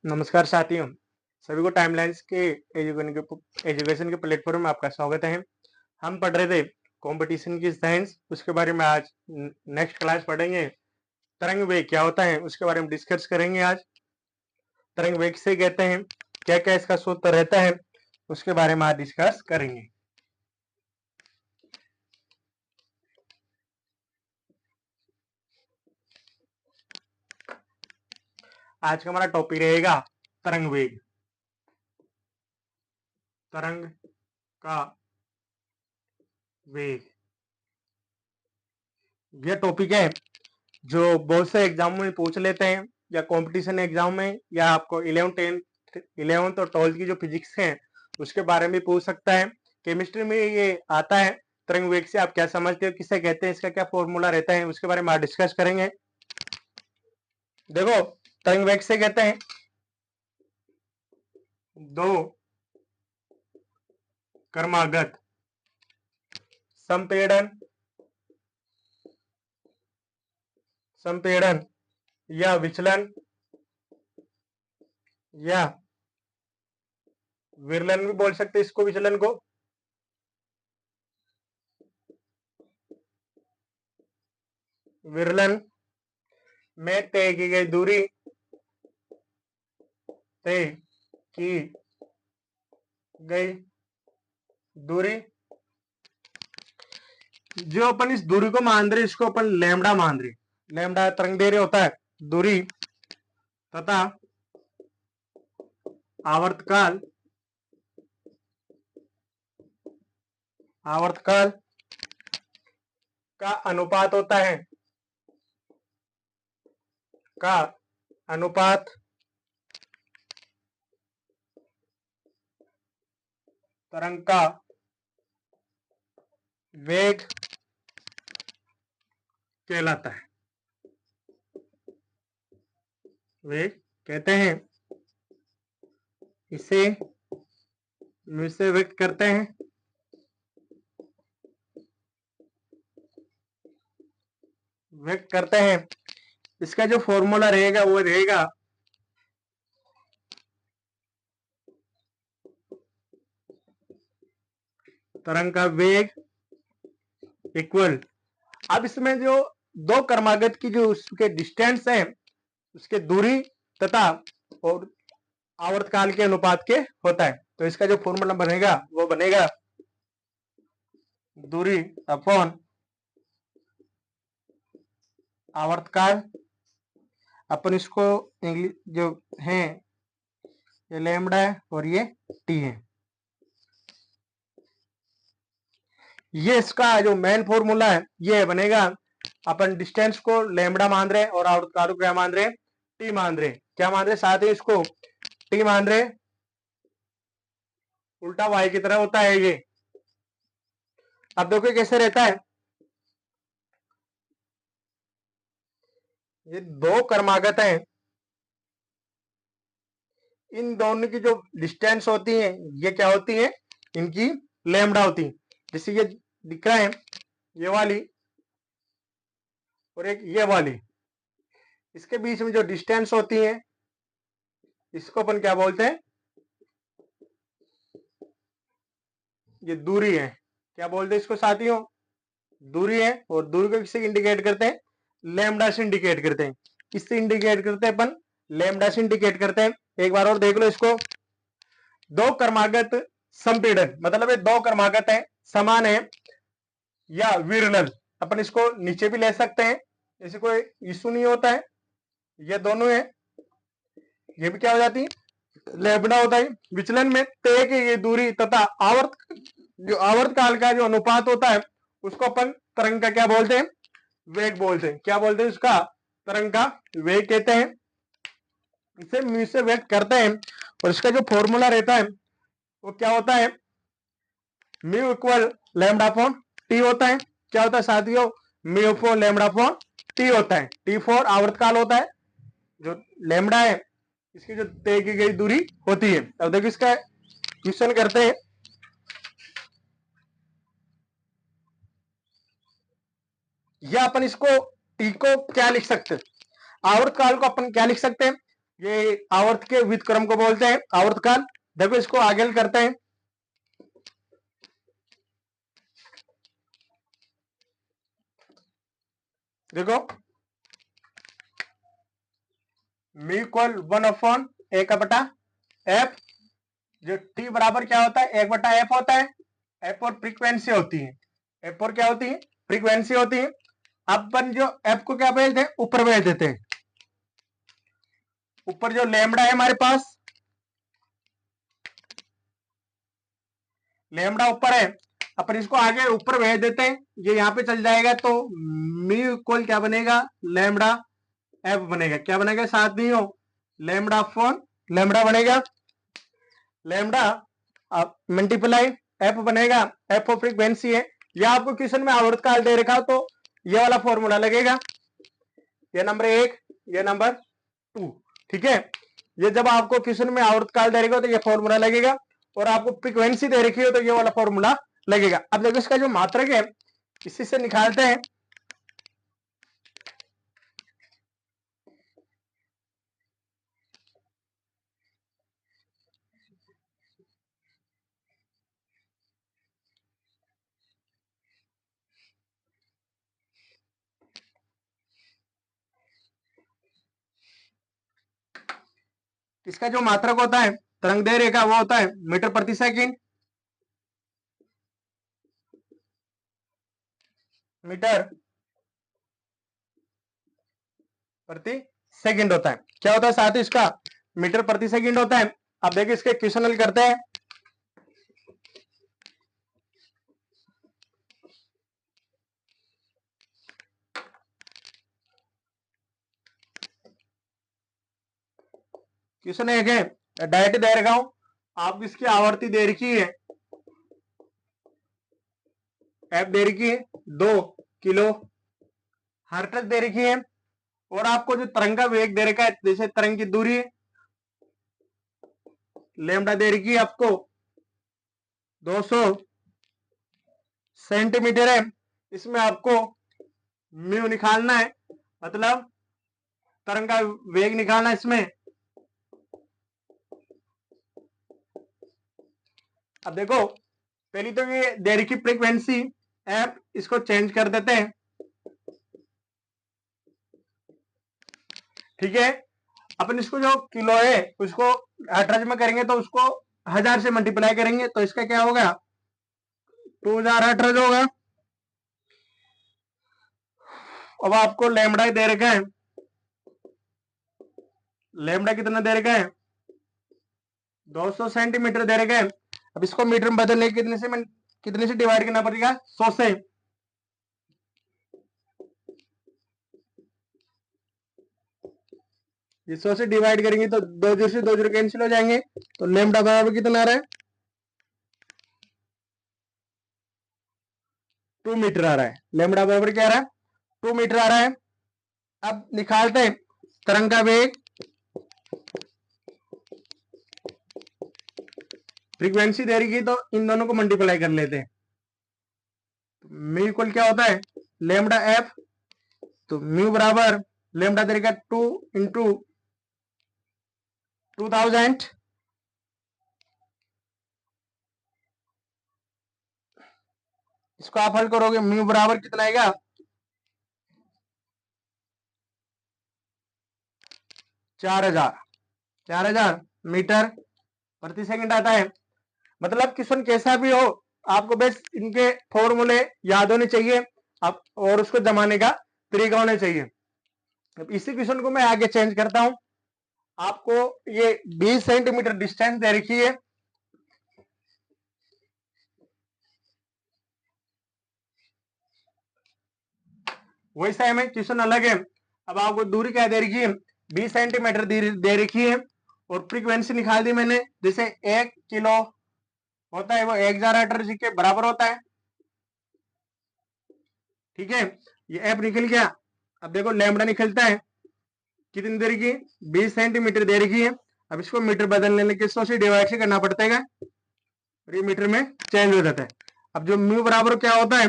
नमस्कार साथियों, सभी को टाइमलाइन्स के एजुकेशन के प्लेटफॉर्म में आपका स्वागत है। हम पढ़ रहे थे कंपटीशन की साइंस, उसके बारे में आज नेक्स्ट क्लास पढ़ेंगे। तरंग वेग क्या होता है उसके बारे में डिस्कस करेंगे आज। तरंग वेग से कहते हैं, क्या क्या इसका सूत्र रहता है उसके बारे में आज डिस्कस करेंगे। आज का हमारा टॉपिक रहेगा तरंग वेग। तरंग का वेग यह टॉपिक है जो बहुत से एग्जाम में पूछ लेते हैं, या कंपटीशन एग्जाम में, या आपको 11th और 12th की जो फिजिक्स है उसके बारे में पूछ सकता है। केमिस्ट्री में ये आता है। तरंग वेग से आप क्या समझते हो, किसे कहते हैं, इसका क्या फॉर्मूला रहता है, उसके बारे में आज डिस्कस करेंगे। देखो, तरंग वेग से कहते हैं दो क्रमागत संपीड़न संपीड़न या विचलन या विरलन भी बोल सकते हैं इसको, विचलन को, विरलन में तय की गई दूरी, तय की गई दूरी, जो अपन इस दूरी को मान रहे इसको अपन लैम्डा मान रहे। लैम्डा तरंग दैर्घ्य होता है दूरी तथा आवर्तकाल आवर्तकाल का अनुपात होता है, का अनुपात तरंग का वेग कहलाता है। वेग कहते हैं, इसे व्यक्त करते हैं इसका जो फॉर्मूला रहेगा वो रहेगा तरंग का वेग इक्वल। अब इसमें जो दो क्रमागत की जो उसके डिस्टेंस है, उसके दूरी तथा और आवर्तकाल के अनुपात के होता है। तो इसका जो फॉर्मूला बनेगा वो बनेगा दूरी अपॉन आवर्तकाल। अपन इसको इंग्लिश जो है, ये लैम्डा है और ये टी है। ये इसका जो मेन फॉर्मूला है ये बनेगा, अपन डिस्टेंस को लैम्डा मान रहे और आवर्तकाल को क्या मान रहे, टी मान रहे। क्या मान रहे, साथ ही इसको टी मान रहे, उल्टा वाई की तरह होता है ये। अब देखो कैसे रहता है, ये दो क्रमागत हैं, इन दोनों की जो डिस्टेंस होती है ये क्या होती है, इनकी लैम्डा होती है। जैसे ये दिख रहा है, ये वाली और एक ये वाली, इसके बीच में जो डिस्टेंस होती है इसको अपन क्या बोलते हैं, ये दूरी है। क्या बोलते हैं इसको साथियों, दूरी है। और दूरी को किससे इंडिकेट करते हैं, लैम्डा से इंडिकेट करते हैं। किससे इंडिकेट करते हैं अपन, लैम्डा से इंडिकेट करते हैं। एक बार और देख लो इसको, दो क्रमागत संपीड़न मतलब ये दो क्रमागत है, समान है या विरल, अपन इसको नीचे भी ले सकते हैं, ऐसे कोई इशू नहीं होता है। ये दोनों है, ये भी क्या हो जाती है, लैम्डा होता है। विचलन में तय की ये दूरी तथा जो आवर्तकाल का जो अनुपात होता है उसको अपन तरंग का क्या बोलते हैं, वेग बोलते हैं। क्या बोलते हैं उसका, तरंग का वेग कहते हैं। इसे म्यू से व्यक्त करते हैं और इसका जो फॉर्मूला रहता है वो क्या होता है, mu equal lambda upon T होता है। क्या होता है साथियों, mu upon lambda upon T होता है। टी फॉर आवर्तकाल होता है, जो लैम्डा है इसकी जो तय की गई दूरी होती है। अब देखो इसका क्वेश्चन करते हैं, या अपन इसको टी को क्या लिख सकते हैं, आवर्तकाल को अपन क्या लिख सकते हैं, ये आवर्त के व्युत्क्रम को बोलते हैं, आवर्तकाल। देखो इसको आगे करते हैं। देखो म्यू इक्वल 1/a का बटा एफ, जो टी बराबर क्या होता है, 1/f होता है। एफ और फ्रीक्वेंसी होती है, एफ और क्या होती है, फ्रीक्वेंसी होती है। अपन जो एफ को क्या भेजते हैं, ऊपर भेज देते हैं। ऊपर जो लैम्बडा है हमारे पास, लैम्बडा ऊपर है, अपन इसको आगे ऊपर भेज देते हैं, ये यहाँ पे चल जाएगा। तो म्यू इक्वल क्या बनेगा, लैम्बडा एफ बनेगा। क्या बनेगा, साथ नहीं हो, लैम्बडा अपॉन लैम्बडा बनेगा, लैम्बडा मल्टीप्लाई एफ बनेगा। एफ ऑफ फ्रीक्वेंसी है, या आपको क्वेश्चन में आवर्तकाल दे रखा तो ये वाला फॉर्मूला लगेगा, ये नंबर 1, ये नंबर 2। ठीक है, ये जब आपको क्वेश्चन में आवर्तकाल दे रखा तो ये फॉर्मूला लगेगा, और आपको फ्रीक्वेंसी दे रखी हो तो ये वाला फॉर्मूला लगेगा। अब देखो इसका जो मात्रक है इसी से निकालते हैं। इसका जो मात्रक होता है तरंग दैर्घ्य का, वो होता है मीटर प्रति सेकंड, मीटर प्रति सेकंड होता है। क्या होता है साथ ही इसका, मीटर प्रति सेकंड होता है। अब देखिए इसके क्वेश्चन हल करते हैं। क्वेश्चन एक है, डायरेक्ट दे रखा हूं, आप इसकी आवर्ती दे रखी है, एफ दे रखी है 2 किलो हर्ट्ज दे रखी है, और आपको जो तरंग का वेग दे रखा है, जैसे तरंग की दूरी लैम्बडा दे रखी है आपको 200 सेंटीमीटर है। इसमें आपको म्यू निकालना है, मतलब तरंग का वेग निकालना है इसमें। अब देखो पहली तो ये दे रखी फ्रीक्वेंसी एफ, इसको चेंज कर देते हैं। ठीक है, अपन इसको जो किलो है उसको हर्ट्ज में करेंगे तो उसको 1000 से मल्टीप्लाई करेंगे, तो इसका क्या होगा, 2000 हर्ट्ज होगा। अब आपको लैम्बडा दे रखा है, लैम्बडा कितना दे रखा है, 200 सेंटीमीटर दे रखा है। अब इसको मीटर में बदलने कितने से डिवाइड करना पड़ेगा, 100 से। ये 100 से डिवाइड करेंगे तो 2 से 2 कैंसिल हो जाएंगे, तो लैम्बडा बराबर कितना आ रहा है, 2 मीटर आ रहा है। लैम्बडा बराबर क्या आ रहा है, 2 मीटर आ रहा है। अब निकालते हैं तरंग का वेग, फ्रीक्वेंसी दे रही तो इन दोनों को मल्टीप्लाई कर लेते हैं। म्यू इक्वल क्या होता है, लैम्बडा एफ, तो म्यू बराबर लैम्बडा दे रखा 2 इंटू 2000, इसको आप हल करोगे, म्यू बराबर कितना आएगा, 4000 मीटर प्रति सेकंड आता है। मतलब क्वेश्चन कैसा भी हो, आपको बस इनके फॉर्मूले याद होने चाहिए, आप और उसको जमाने का तरीका होना चाहिए। अब इसी क्वेश्चन को मैं आगे चेंज करता हूं। आपको ये 20 सेंटीमीटर डिस्टेंस दे रखी है, वैसा है क्वेश्चन अलग है। अब आपको दूरी क्या दे रखी है, 20 सेंटीमीटर दे रखी है, और फ्रीक्वेंसी निकाल दी मैंने, जैसे 1 किलो होता है वो 1000 हर्ट्ज के बराबर होता है। ठीक है, ये एफ निकल गया। अब देखो लैम्बडा निकलता है, कितनी दे रखी है, 20 सेंटीमीटर दे रखी है। अब इसको मीटर बदलने के 100 से डिवाइड से करना पड़ता है, और ये मीटर में चेंज हो जाता है। अब जो म्यू बराबर क्या होता है,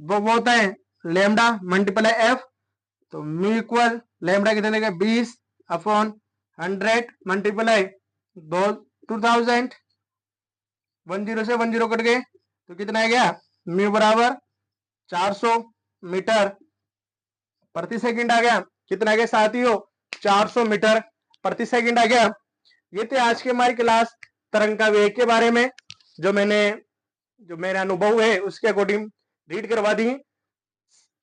वो होता है लैम्बडा मल्टीप्लाई एफ, तो म्यू इक्वल लैम्बडा कितने का 20 अपॉन 100 मल्टीप्लाई 2000, 10 से 10 कट गए तो कितना आ गया, म्यू बराबर 400 मीटर प्रति सेकंड आ गया। कितना आ गया साथियों, 400 मीटर प्रति सेकंड आ गया। ये थे आज की हमारी क्लास तरंग का वेग के बारे में, जो मेरा अनुभव है उसके अकॉर्डिंग रीड करवा दी।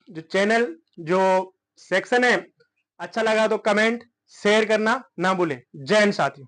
जो चैनल जो सेक्शन है अच्छा लगा तो कमेंट शेयर करना ना भूलें। जय हिंद साथियों।